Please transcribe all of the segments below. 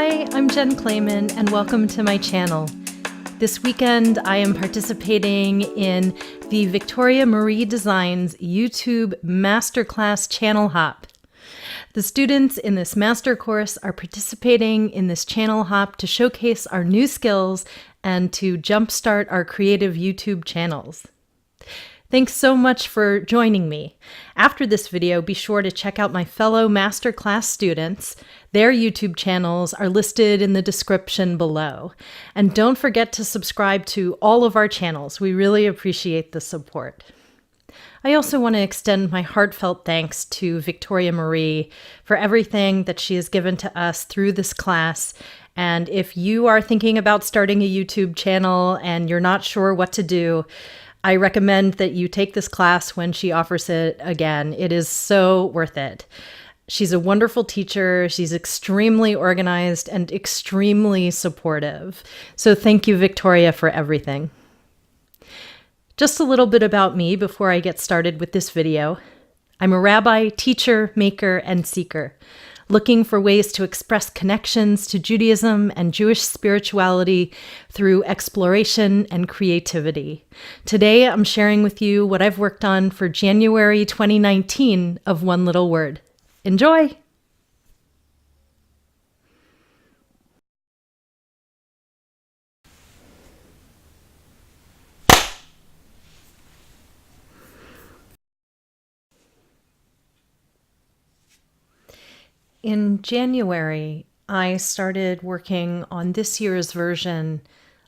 Hi, I'm Jen Clayman, and welcome to my channel. This weekend, I am participating in the Victoria Marie Designs YouTube Masterclass Channel Hop. The students in this master course are participating in this channel hop to showcase our new skills and to jumpstart our creative YouTube channels. Thanks so much for joining me. After this video, be sure to check out my fellow masterclass students. Their YouTube channels are listed in the description below. And don't forget to subscribe to all of our channels. We really appreciate the support. I also want to extend my heartfelt thanks to Victoria Marie for everything that she has given to us through this class. And if you are thinking about starting a YouTube channel and you're not sure what to do, I recommend that you take this class when she offers it again. It is so worth it. She's a wonderful teacher. She's extremely organized and extremely supportive. So thank you, Victoria, for everything. Just a little bit about me before I get started with this video. I'm a rabbi, teacher, maker, and seeker, looking for ways to express connections to Judaism and Jewish spirituality through exploration and creativity. Today, I'm sharing with you what I've worked on for January 2019 of One Little Word. Enjoy! In January, I started working on this year's version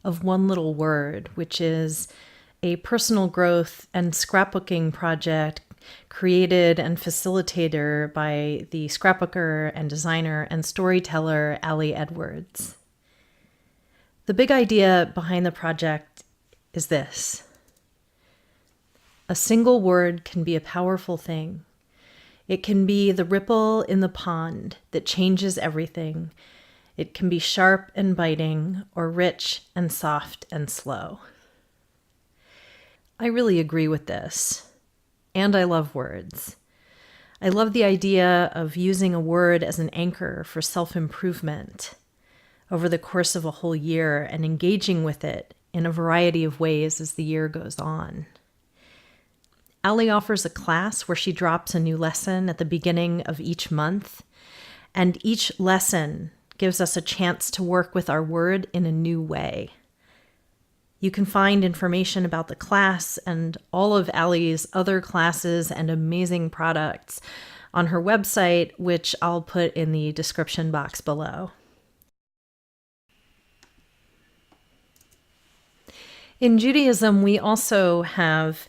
of One Little Word, which is a personal growth and scrapbooking project created and facilitated by the scrapbooker and designer and storyteller Ali Edwards. The big idea behind the project is this: a single word can be a powerful thing. It can be the ripple in the pond that changes everything. It can be sharp and biting, or rich and soft and slow. I really agree with this, and I love words. I love the idea of using a word as an anchor for self-improvement over the course of a whole year and engaging with it in a variety of ways as the year goes on. Ali offers a class where she drops a new lesson at the beginning of each month, and each lesson gives us a chance to work with our word in a new way. You can find information about the class and all of Ali's other classes and amazing products on her website, which I'll put in the description box below. In Judaism, we also have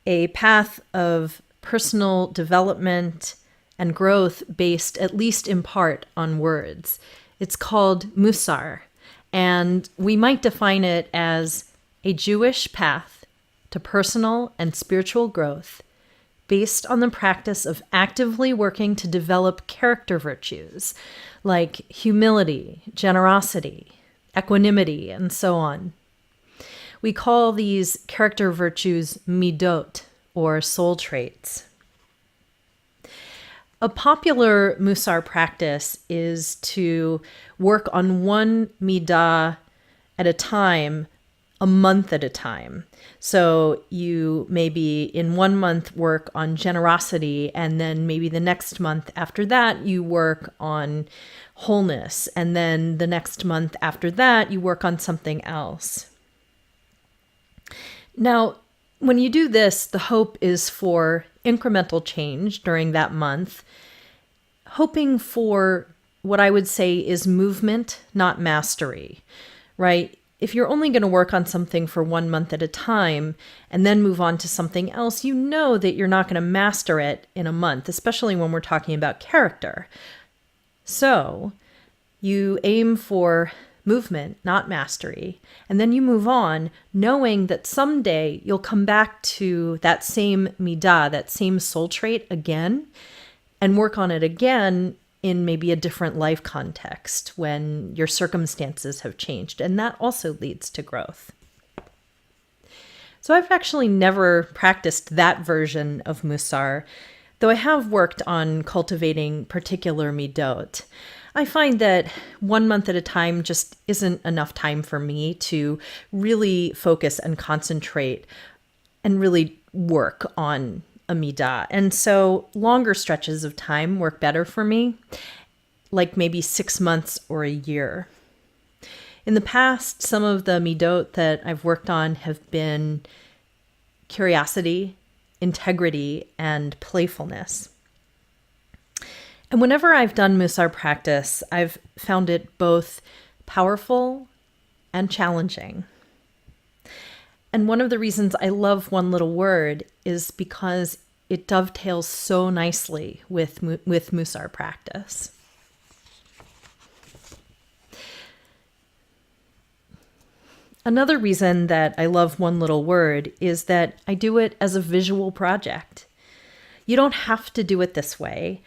a path of personal development and growth based, at least in part, on words. It's called Musar, and we might define it as a Jewish path to personal and spiritual growth based on the practice of actively working to develop character virtues like humility, generosity, equanimity, and so on. We call these character virtues midot, or soul traits. A popular Musar practice is to work on one midah at a time, a month at a time. So you maybe in 1 month work on generosity, and then maybe the next month after that you work on wholeness, and then the next month after that you work on something else. Now, when you do this, the hope is for incremental change during that month, hoping for what I would say is movement, not mastery, right? If you're only going to work on something for 1 month at a time and then move on to something else, you know that you're not going to master it in a month, especially when we're talking about character. So you aim for movement, not mastery, and then you move on knowing that someday you'll come back to that same midah, that same soul trait again, and work on it again in maybe a different life context when your circumstances have changed, and that also leads to growth. So I've actually never practiced that version of Musar, though I have worked on cultivating particular midot. I find that 1 month at a time just isn't enough time for me to really focus and concentrate and really work on a midah. And so longer stretches of time work better for me, like maybe 6 months or a year. In the past, some of the midot that I've worked on have been curiosity, integrity, and playfulness. And whenever I've done Musar practice, I've found it both powerful and challenging. And one of the reasons I love one little word is because it dovetails so nicely with Musar practice. Another reason that I love one little word is that I do it as a visual project. You don't have to do it this way.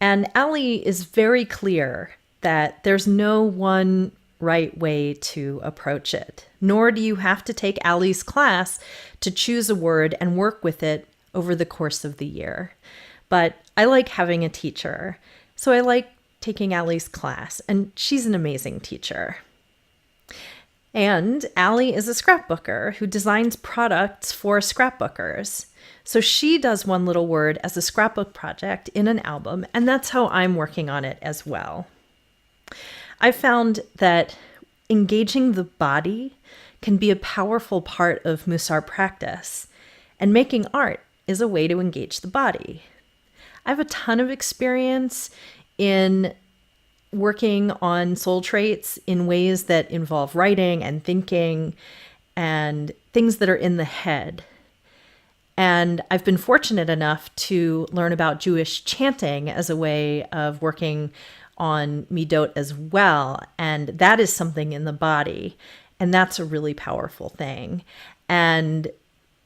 And Ali is very clear that there's no one right way to approach it, nor do you have to take Ali's class to choose a word and work with it over the course of the year. But I like having a teacher, so I like taking Ali's class, and she's an amazing teacher. And Ali is a scrapbooker who designs products for scrapbookers. So she does one little word as a scrapbook project in an album, and that's how I'm working on it as well. I found that engaging the body can be a powerful part of Musar practice, and making art is a way to engage the body. I have a ton of experience in working on soul traits in ways that involve writing and thinking and things that are in the head. And I've been fortunate enough to learn about Jewish chanting as a way of working on midot as well. And that is something in the body. And that's a really powerful thing. And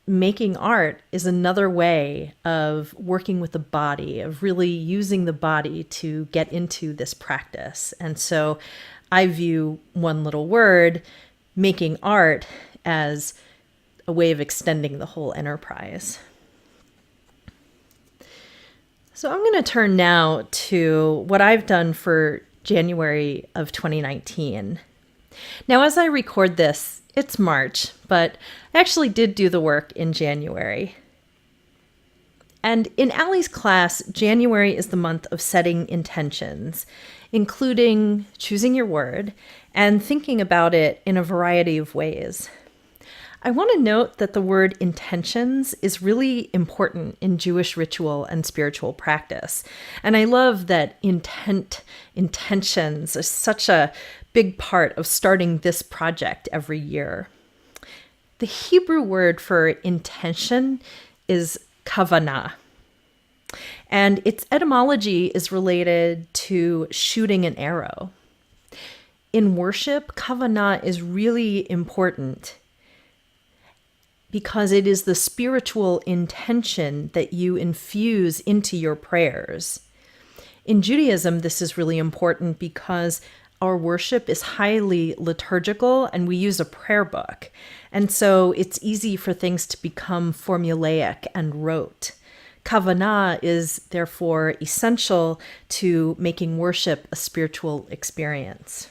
making art is another way of working with the body, of really using the body to get into this practice. And so I view one little word, making art, as a way of extending the whole enterprise. So I'm going to turn now to what I've done for January of 2019. Now, as I record this, it's March, but I actually did do the work in January. And in Ali's class, January is the month of setting intentions, including choosing your word and thinking about it in a variety of ways. I want to note that the word intentions is really important in Jewish ritual and spiritual practice. And I love that intentions is such a big part of starting this project every year. The Hebrew word for intention is kavanah. And its etymology is related to shooting an arrow. In worship, kavanah is really important because it is the spiritual intention that you infuse into your prayers. In Judaism, this is really important because our worship is highly liturgical and we use a prayer book. And so it's easy for things to become formulaic and rote. Kavanah is therefore essential to making worship a spiritual experience.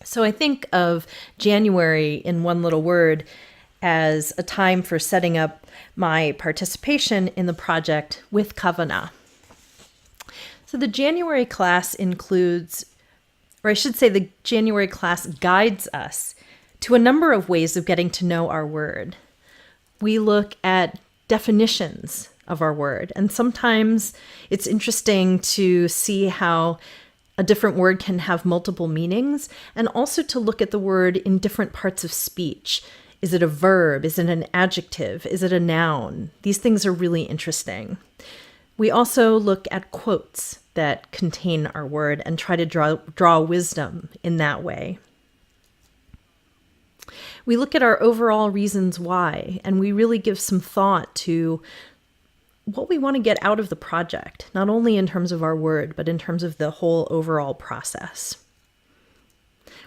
So I think of January in one little word as a time for setting up my participation in the project with kavanah. So the January class includes, or I should say the January class guides us to a number of ways of getting to know our word. We look at definitions of our word, and sometimes it's interesting to see how a different word can have multiple meanings, and also to look at the word in different parts of speech. Is it a verb? Is it an adjective? Is it a noun? These things are really interesting. We also look at quotes that contain our word and try to draw wisdom in that way. We look at our overall reasons why, and we really give some thought to what we want to get out of the project, not only in terms of our word, but in terms of the whole overall process.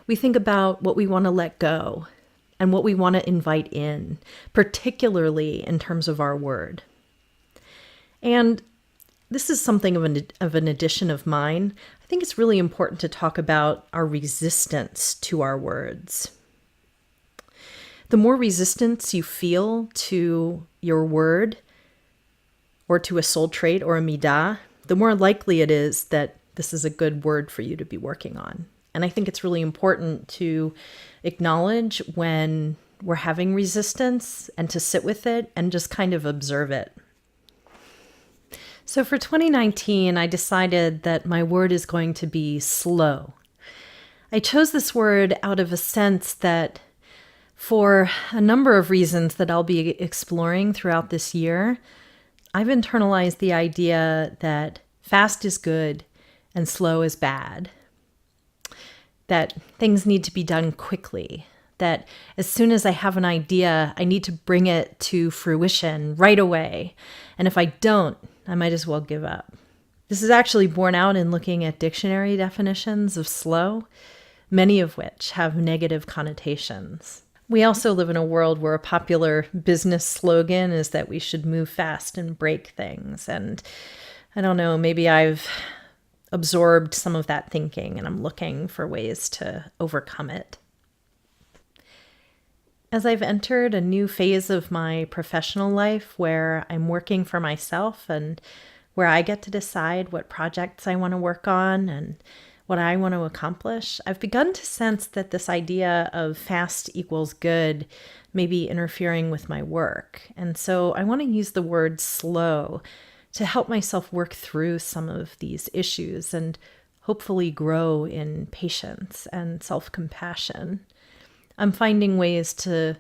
We think about what we want to let go and what we want to invite in, particularly in terms of our word. And this is something of an addition of mine. I think it's really important to talk about our resistance to our words. The more resistance you feel to your word or to a soul trait or a midah, the more likely it is that this is a good word for you to be working on. And I think it's really important to acknowledge when we're having resistance and to sit with it and just kind of observe it. So for 2019, I decided that my word is going to be slow. I chose this word out of a sense that for a number of reasons that I'll be exploring throughout this year, I've internalized the idea that fast is good and slow is bad. That things need to be done quickly. That as soon as I have an idea, I need to bring it to fruition right away. And if I don't, I might as well give up. This is actually borne out in looking at dictionary definitions of slow, many of which have negative connotations. We also live in a world where a popular business slogan is that we should move fast and break things. And I don't know, maybe I've absorbed some of that thinking and I'm looking for ways to overcome it. As I've entered a new phase of my professional life where I'm working for myself and where I get to decide what projects I want to work on and what I want to accomplish, I've begun to sense that this idea of fast equals good may be interfering with my work. And so I want to use the word slow to help myself work through some of these issues and hopefully grow in patience and self-compassion. I'm finding ways to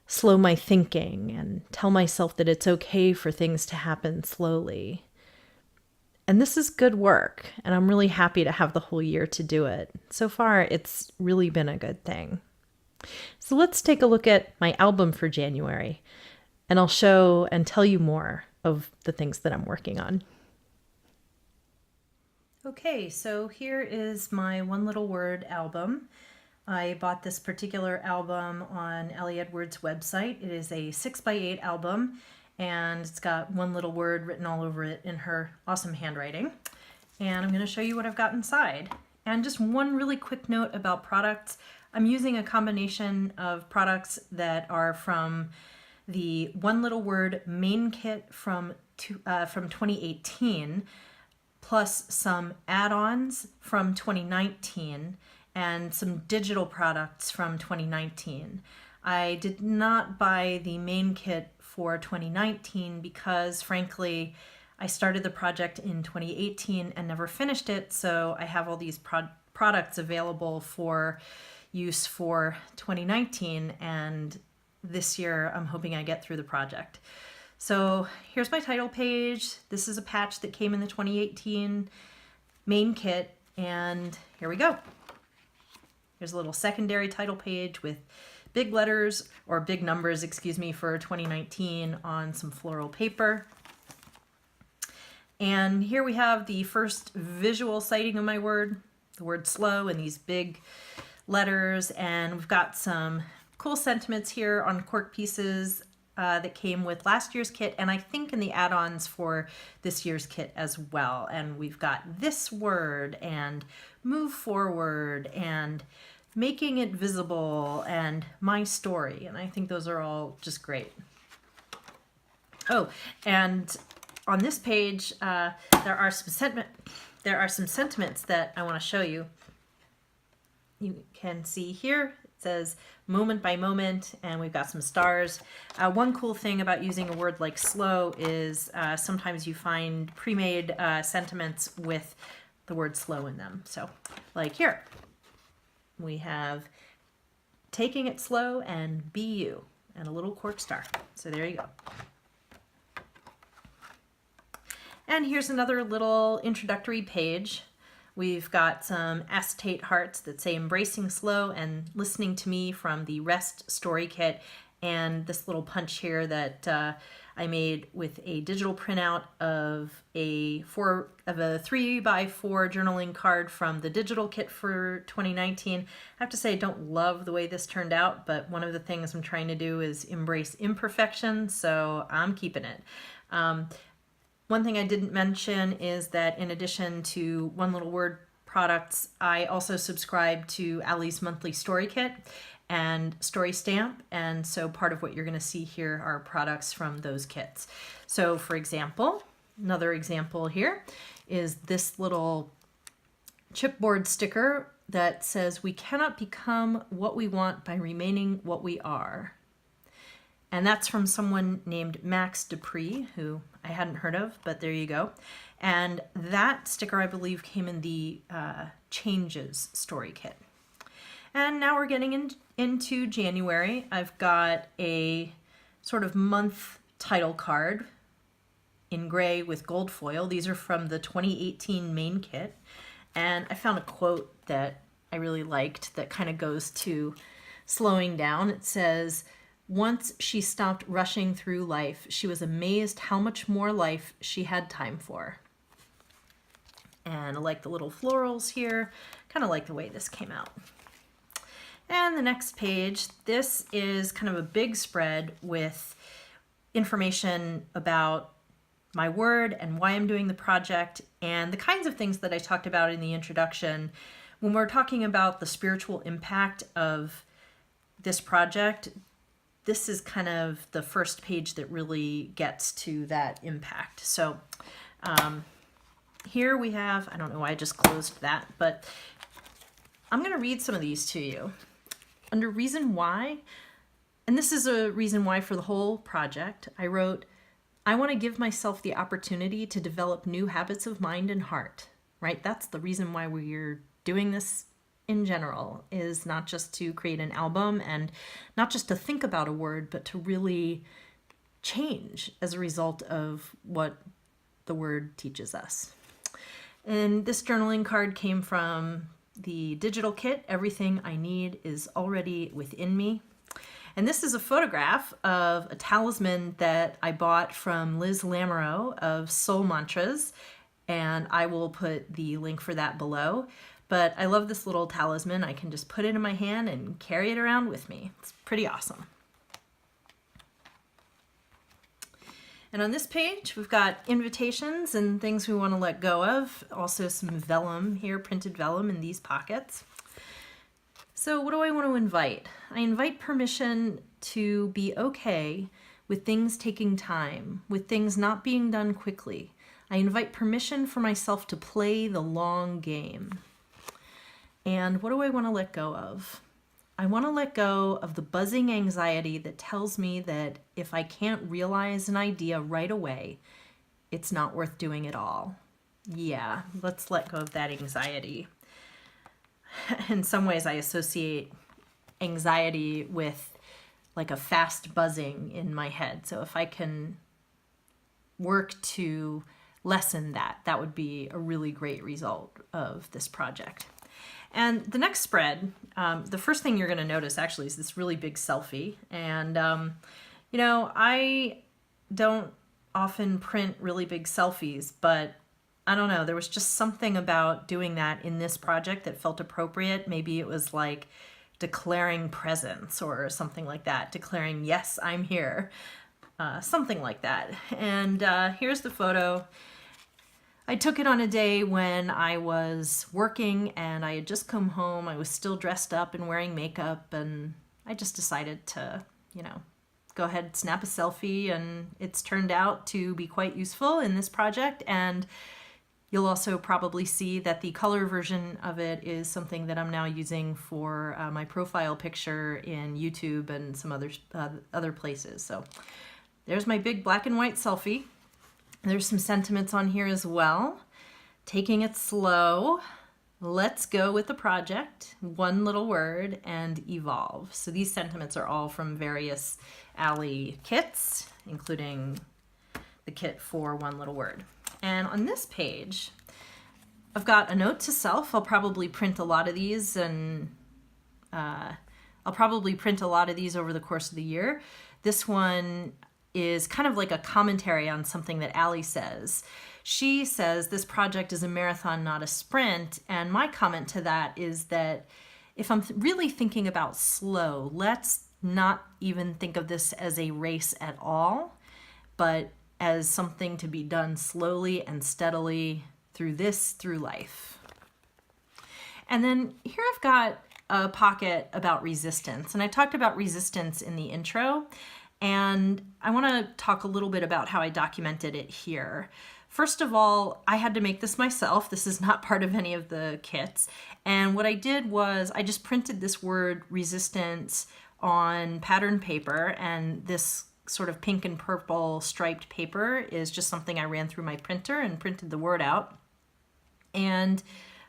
slow my thinking and tell myself that it's okay for things to happen slowly. And this is good work, and I'm really happy to have the whole year to do it. So far, it's really been a good thing. So let's take a look at my album for January, and I'll show and tell you more of the things that I'm working on. Okay, so here is my One Little Word album. I bought this particular album on Ellie Edwards' website. It is a 6x8 album, and it's got one little word written all over it in her awesome handwriting. And I'm going to show you what I've got inside. And just one really quick note about products. I'm using a combination of products that are from the One Little Word main kit from 2018, plus some add-ons from 2019, and some digital products from 2019. I did not buy the main kit for 2019 because, frankly, I started the project in 2018 and never finished it, so I have all these products available for use for 2019, and this year I'm hoping I get through the project. So here's my title page. This is a patch that came in the 2018 main kit, and here we go. Here's a little secondary title page with big letters, or big numbers, excuse me, for 2019 on some floral paper. And here we have the first visual sighting of my word, the word slow, in these big letters. And we've got some cool sentiments here on cork pieces that came with last year's kit, and I think in the add-ons for this year's kit as well. And we've got this word and move forward and making it visible and my story, and I think those are all just great. Oh, and on this page there are some sentiments that I want to show you. You can see here it says moment by moment, and we've got some stars. One cool thing about using a word like slow is sometimes you find pre-made sentiments with the word slow in them. So like here, we have taking it slow and be you, and a little cork star. So there you go. And here's another little introductory page. We've got some acetate hearts that say embracing slow and listening to me from the Rest Story Kit, and this little punch here that I made with a digital printout of a 3x4 journaling card from the digital kit for 2019. I have to say I don't love the way this turned out, but one of the things I'm trying to do is embrace imperfection, so I'm keeping it. One thing I didn't mention is that in addition to One Little Word products, I also subscribe to Allie's monthly story kit and story stamp, and so part of what you're going to see here are products from those kits. So for example, another example here is this little chipboard sticker that says, "We cannot become what we want by remaining what we are." And that's from someone named Max Dupree, who I hadn't heard of, but there you go. And that sticker, I believe, came in the Changes story kit. And now we're getting into January. I've got a sort of month title card in gray with gold foil. These are from the 2018 main kit. And I found a quote that I really liked that kind of goes to slowing down. It says, "Once she stopped rushing through life, she was amazed how much more life she had time for." And I like the little florals here. Kind of like the way this came out. And the next page, this is kind of a big spread with information about my word and why I'm doing the project and the kinds of things that I talked about in the introduction. When we're talking about the spiritual impact of this project, this is kind of the first page that really gets to that impact. So here we have, I don't know why I just closed that, but I'm going to read some of these to you. Under reason why, and this is a reason why for the whole project, I wrote, "I want to give myself the opportunity to develop new habits of mind and heart," right? That's the reason why we're doing this in general, is not just to create an album and not just to think about a word, but to really change as a result of what the word teaches us. And this journaling card came from the digital kit, Everything I Need is Already Within Me. And this is a photograph of a talisman that I bought from Liz Lamoureux of Soul Mantras, and I will put the link for that below. But I love this little talisman. I can just put it in my hand and carry it around with me. It's pretty awesome. And on this page, we've got invitations and things we want to let go of. Also some vellum here, printed vellum in these pockets. So what do I want to invite? I invite permission to be okay with things taking time, with things not being done quickly. I invite permission for myself to play the long game. And what do I want to let go of? I want to let go of the buzzing anxiety that tells me that if I can't realize an idea right away, it's not worth doing at all. Yeah, let's let go of that anxiety. In some ways, I associate anxiety with like a fast buzzing in my head. So if I can work to lessen that, that would be a really great result of this project. And the next spread, the first thing you're going to notice actually is this really big selfie. And, you know, I don't often print really big selfies, but I don't know, there was just something about doing that in this project that felt appropriate. Maybe it was like declaring presence or something like that, declaring, yes, I'm here, something like that. And here's the photo. I took it on a day when I was working and I had just come home. I was still dressed up and wearing makeup, and I just decided to, you know, go ahead and snap a selfie, and it's turned out to be quite useful in this project. And you'll also probably see that the color version of it is something that I'm now using for my profile picture in YouTube and some other places. So there's my big black and white selfie. There's some sentiments on here as well. Taking it slow, let's go with the project, one little word, and evolve. So these sentiments are all from various Allie kits, including the kit for One Little Word. And on this page, I've got a note to self. I'll probably print a lot of these, and over the course of the year. This one is kind of like a commentary on something that Allie says. She says this project is a marathon, not a sprint. And my comment to that is that if I'm really thinking about slow, let's not even think of this as a race at all, but as something to be done slowly and steadily through life. And then here I've got a pocket about resistance. And I talked about resistance in the intro, and I want to talk a little bit about how I documented it here. First of all, I had to make this myself. This is not part of any of the kits. And what I did was I just printed this word resistance on pattern paper, and this sort of pink and purple striped paper is just something I ran through my printer and printed the word out. And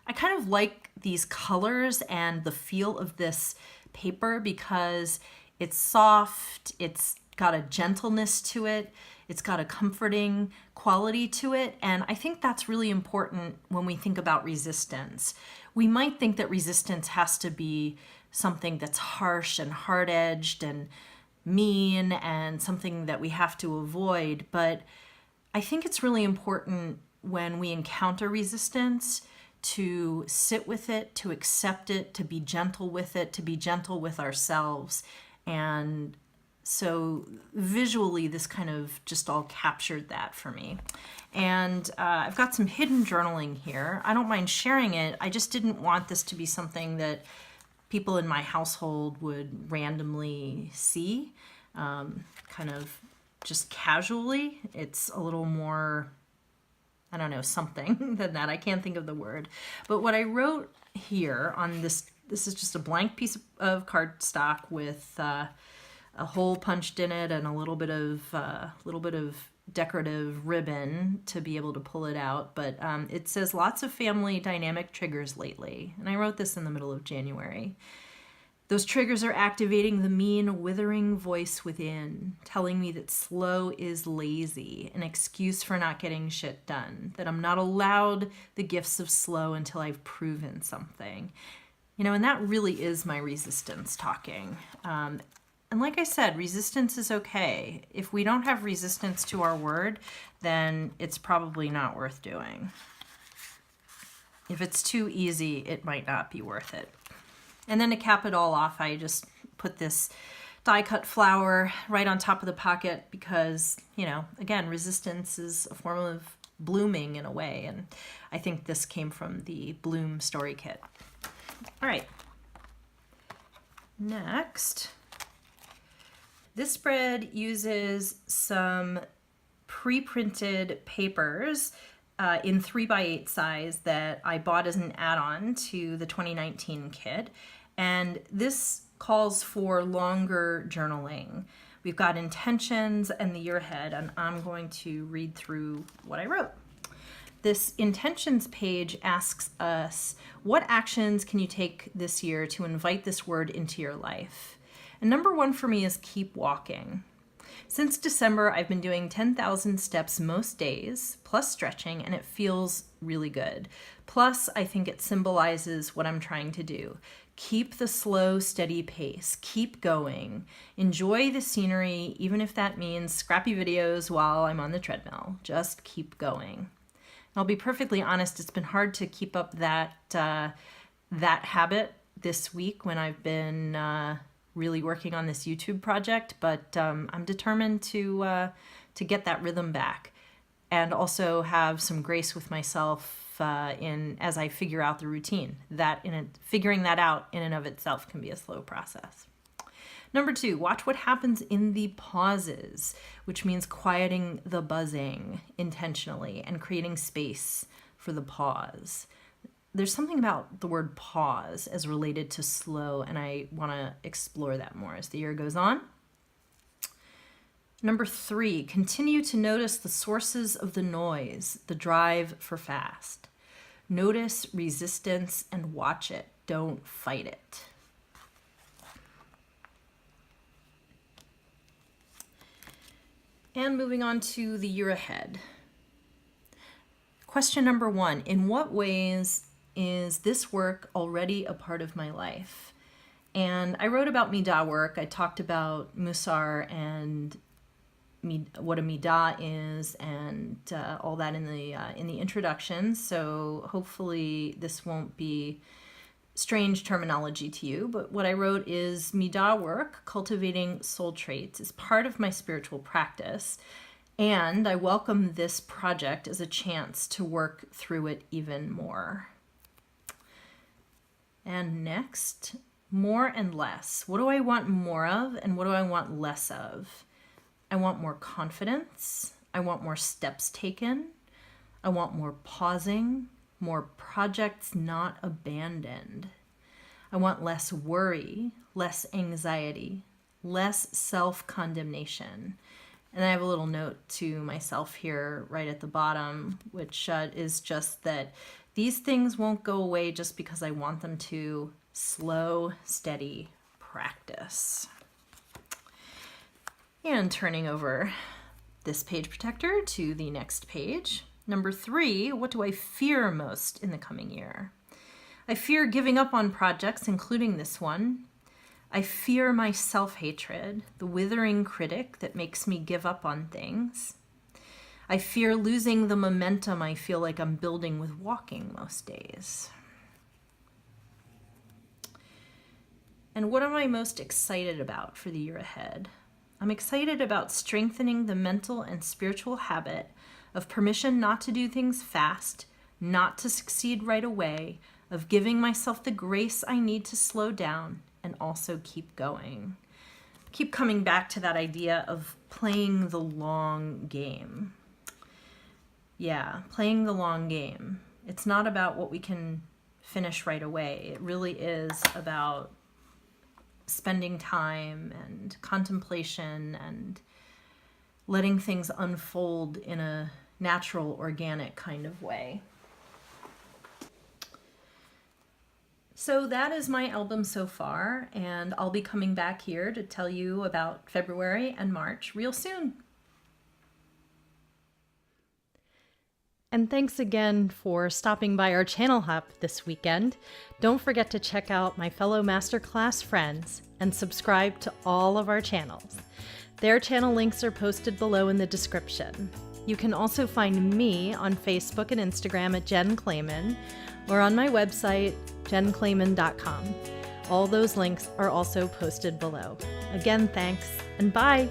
I kind of like these colors and the feel of this paper because it's soft, it's got a gentleness to it, it's got a comforting quality to it, and I think that's really important when we think about resistance. We might think that resistance has to be something that's harsh and hard-edged and mean and something that we have to avoid, but I think it's really important when we encounter resistance to sit with it, to accept it, to be gentle with it, to be gentle with ourselves. And so visually, this kind of just all captured that for me. And I've got some hidden journaling here. I don't mind sharing it. I just didn't want this to be something that people in my household would randomly see, kind of just casually. It's a little more, I don't know, something than that. I can't think of the word. But what I wrote here on this is just a blank piece of cardstock with a hole punched in it and a little bit of decorative ribbon to be able to pull it out. But it says lots of family dynamic triggers lately. And I wrote this in the middle of January. Those triggers are activating the mean, withering voice within, telling me that slow is lazy, an excuse for not getting shit done, that I'm not allowed the gifts of slow until I've proven something. You know, and that really is my resistance talking. And like I said, resistance is okay. If we don't have resistance to our word, then it's probably not worth doing. If it's too easy, it might not be worth it. And then to cap it all off, I just put this die cut flower right on top of the pocket because, you know, again, resistance is a form of blooming in a way. And I think this came from the Bloom Story Kit. All right. Next, this spread uses some pre-printed papers in 3x8 size that I bought as an add-on to the 2019 kit. And this calls for longer journaling. We've got intentions and the year ahead, and I'm going to read through what I wrote. This intentions page asks us, what actions can you take this year to invite this word into your life? And number one for me is keep walking. Since December, I've been doing 10,000 steps most days, plus stretching, and it feels really good. Plus, I think it symbolizes what I'm trying to do. Keep the slow, steady pace. Keep going. Enjoy the scenery, even if that means scrappy videos while I'm on the treadmill. Just keep going. I'll be perfectly honest, it's been hard to keep up that habit this week when I've been really working on this YouTube project, but I'm determined to get that rhythm back and also have some grace with myself as I figure out the routine. Figuring that out in and of itself can be a slow process. Number two, watch what happens in the pauses, which means quieting the buzzing intentionally and creating space for the pause. There's something about the word pause as related to slow, and I want to explore that more as the year goes on. Number three, continue to notice the sources of the noise, the drive for fast. Notice resistance and watch it. Don't fight it. And moving on to the year ahead. Question number one, in what ways is this work already a part of my life? And I wrote about Midah work. I talked about Musar and what a Midah is and all that in the introduction. So hopefully this won't be strange terminology to you, but what I wrote is Midah work, cultivating soul traits, is part of my spiritual practice. And I welcome this project as a chance to work through it even more. And next, more and less. What do I want more of and what do I want less of? I want more confidence. I want more steps taken. I want more pausing, more projects not abandoned. I want less worry, less anxiety, less self-condemnation. And I have a little note to myself here right at the bottom, which is just that these things won't go away just because I want them to. Slow, steady practice. And turning over this page protector to the next page. Number 3, what do I fear most in the coming year? I fear giving up on projects, including this one. I fear my self-hatred, the withering critic that makes me give up on things. I fear losing the momentum I feel like I'm building with walking most days. And what am I most excited about for the year ahead? I'm excited about strengthening the mental and spiritual habit of permission not to do things fast, not to succeed right away, of giving myself the grace I need to slow down and also keep going. Keep coming back to that idea of playing the long game. Yeah, playing the long game. It's not about what we can finish right away. It really is about spending time and contemplation and letting things unfold in a natural, organic kind of way. So that is my album so far, and I'll be coming back here to tell you about February and March real soon. And thanks again for stopping by our channel hop this weekend. Don't forget to check out my fellow masterclass friends and subscribe to all of our channels. Their channel links are posted below in the description. You can also find me on Facebook and Instagram at Jen Clayman, or on my website, jenclayman.com. All those links are also posted below. Again, thanks and bye!